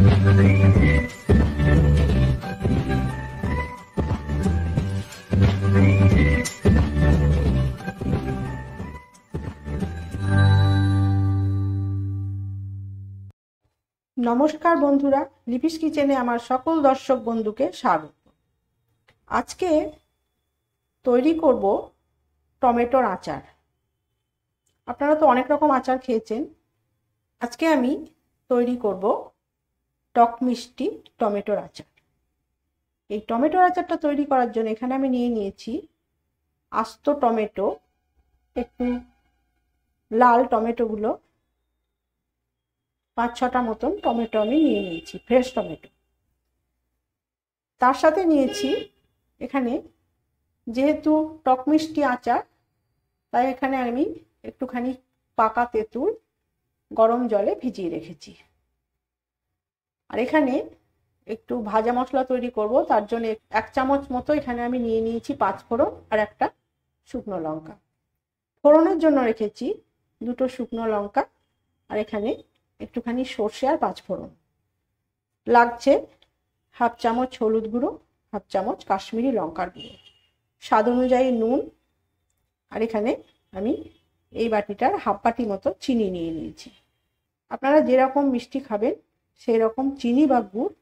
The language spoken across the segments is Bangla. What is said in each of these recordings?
নমস্কার বন্ধুরা, লিপিস কিচেনে আমার সকল দর্শক বন্ধুকে স্বাগত। আজকে তৈরি করব টমেটোর আচার। আপনারা তো অনেক রকম আচার খেয়েছেন, আজকে আমি তৈরি করব টক মিষ্টি টমেটোর আচার। এই টমেটোর আচারটা তৈরি করার জন্য এখানে আমি নিয়ে নিয়েছি আস্ত টমেটো, একটু লাল টমেটোগুলো 5-6টা মতন টমেটো আমি নিয়ে নিয়েছি, ফ্রেশ টমেটো। তার সাথে নিয়েছি এখানে, যেহেতু টক মিষ্টি আচার, তাই এখানে আমি একটুখানি পাকা তেঁতুল গরম জলে ভিজিয়ে রেখেছি। আর এখানে একটু ভাজা মশলা তৈরি করব, তার জন্য 1 চামচ মতো এখানে আমি নিয়ে নিয়েছি 5 ফোড়ন আর একটা শুকনো লঙ্কা। ফোড়নের জন্য রেখেছি 2টো শুকনো লঙ্কা, আর এখানে একটুখানি সর্ষে আর 5 ফোড়ন। লাগছে 1/2 চামচ হলুদ গুঁড়ো, 1/2 চামচ কাশ্মীরি লঙ্কার গুঁড়ো, স্বাদ অনুযায়ী নুন, আর এখানে আমি এই বাটিটার 1/2 বাটি মতো চিনি নিয়ে নিয়েছি। আপনারা যেরকম মিষ্টি খাবেন সেই রকম চিনি বা গুড়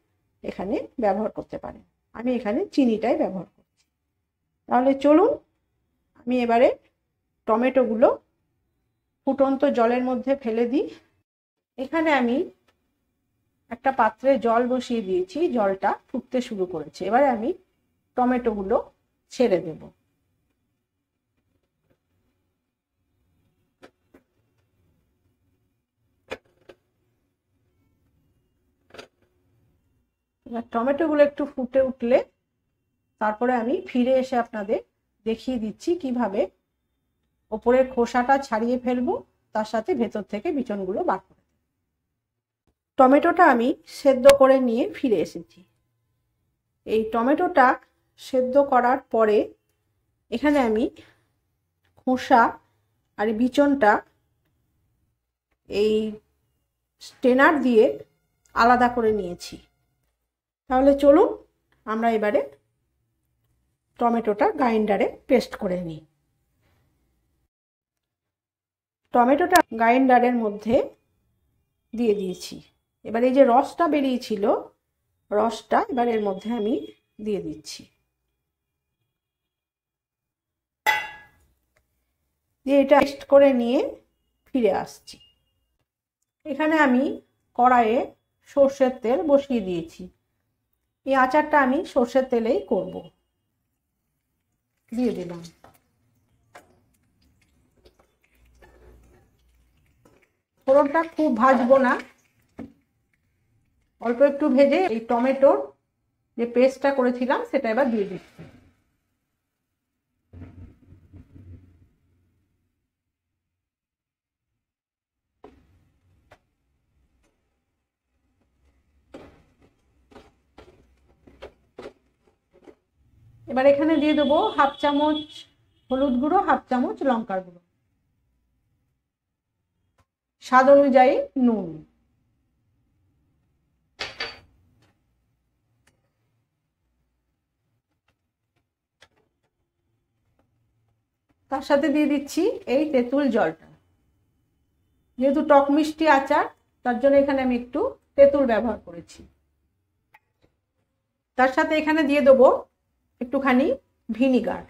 এখানে ব্যবহার করতে পারেন। আমি এখানে চিনিটাই ব্যবহার করছি। তাহলে চলুন আমি এবারে টমেটোগুলো ফুটন্ত জলের মধ্যে ফেলে দিই। এখানে আমি একটা পাত্রে জল বসিয়ে দিয়েছি, জলটা ফুটতে শুরু করেছে। এবারে আমি টমেটোগুলো ছেড়ে দেব। এবার টমেটোগুলো একটু ফুটে উঠলে তারপরে আমি ফিরে এসে আপনাদের দেখিয়ে দিচ্ছি কিভাবে ওপরের খোসাটা ছাড়িয়ে ফেলবো, তার সাথে ভেতর থেকে বিচনগুলো বার করে। টমেটোটা আমি সেদ্ধ করে নিয়ে ফিরে এসেছি। এই টমেটোটা সেদ্ধ করার পরে এখানে আমি খোসা আর বিচনটা এই স্ট্রেনার দিয়ে আলাদা করে নিয়েছি। তাহলে চলুন আমরা এবারে টমেটোটা গ্রাইন্ডারে পেস্ট করে নিই। টমেটোটা গ্রাইন্ডারের মধ্যে দিয়ে দিয়েছি। এবার এই যে রসটা বেরিয়েছিল, রসটা এবার এর মধ্যে আমি দিয়ে দিচ্ছি। দিয়ে এটা পেস্ট করে নিয়ে ফিরে আসছি। এখানে আমি কড়াইয়ে সর্ষের তেল বসিয়ে দিয়েছি। এই আচারটা আমি সর্ষের তেলেই করব। দিয়ে দিলাম। ফোড়নটা খুব ভাজবো না, অল্প একটু ভেজে এই টমেটোর যে পেস্টটা করেছিলাম সেটা এবার দিয়ে দিচ্ছি। এবার এখানে দিয়ে দেবো 1/2 চামচ হলুদ গুঁড়ো, 1/2 চামচ লঙ্কার গুঁড়ো, স্বাদ অনুযায়ী নুন। তার সাথে দিয়ে দিচ্ছি এই তেঁতুল জলটা। যেহেতু টক মিষ্টি আচার, তার জন্য এখানে আমি একটু তেঁতুল ব্যবহার করেছি। তার সাথে এখানে দিয়ে দেবো একটুখানি ভিনিগার,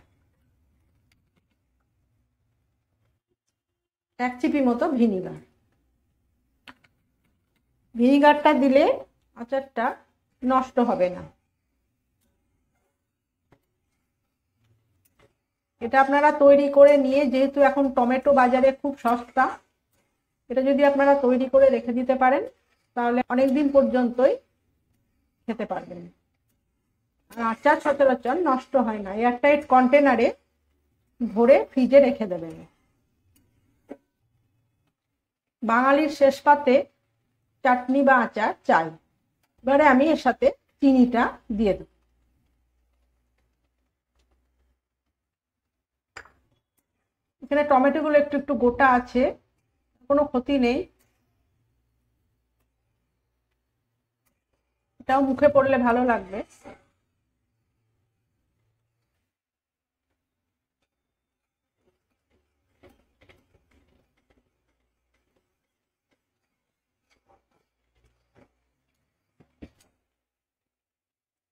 1 চিপি মতো ভিনিগার। ভিনিগারটা দিলে আচারটা নষ্ট হবে না। এটা আপনারা তৈরি করে নিয়ে, যেহেতু এখন টমেটো বাজারে খুব সস্তা, এটা যদি আপনারা তৈরি করে রেখে দিতে পারেন তাহলে অনেক দিন পর্যন্তই খেতে পারবেন। আর আচার সচরাচর নষ্ট হয় না। এয়ারটাইট কন্টেনারে ভরে ফ্রিজে রেখে দেবেন। বাঙালির শেষ পাতে চাটনি বা আচার চাই। এবারে আমি এর সাথে চিনিটা দিয়ে দেব। এখানে টমেটোগুলো একটু একটু গোটা আছে, কোনো ক্ষতি নেই। এটাও মুখে পড়লে ভালো লাগবে।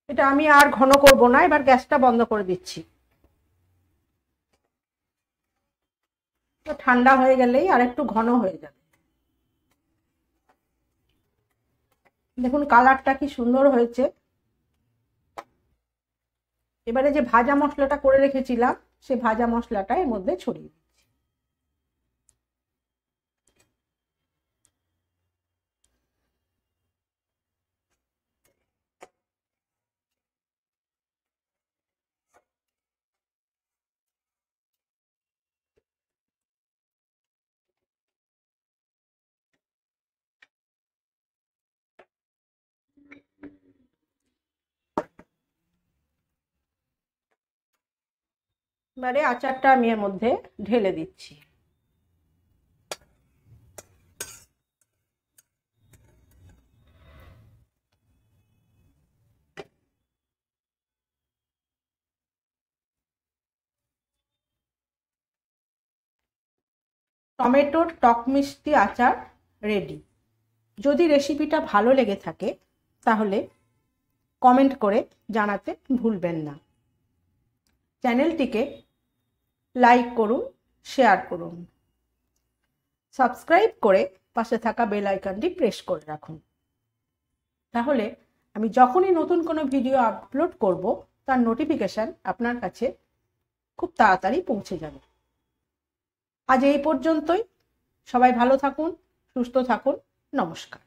এটা আমি আর ঘন করব না, এবার গ্যাসটা বন্ধ করে দিচ্ছি। ঠান্ডা হয়ে গেলেই আর একটু ঘন হয়ে যাবে। দেখুন কালারটা কি সুন্দর হয়েছে। এবারে যে ভাজা মশলাটা করে রেখেছিলাম সে ভাজা মশলাটা এর মধ্যে ছড়িয়ে দিচ্ছি। এবারে আচারটা আমি এর মধ্যে ঢেলে দিচ্ছি। টমেটোর টক মিষ্টি আচার রেডি। যদি রেসিপিটা ভালো লেগে থাকে তাহলে কমেন্ট করে জানাতে ভুলবেন না। চ্যানেলটিকে লাইক করুন, শেয়ার করুন, সাবস্ক্রাইব করে পাশে থাকা বেল আইকনটি প্রেস করে রাখুন। তাহলে আমি যখনই নতুন কোনো ভিডিও আপলোড করব তার নোটিফিকেশন আপনার কাছে খুব তাড়াতাড়ি পৌঁছে যাবে। আজ এই পর্যন্তই। সবাই ভালো থাকুন, সুস্থ থাকুন। নমস্কার।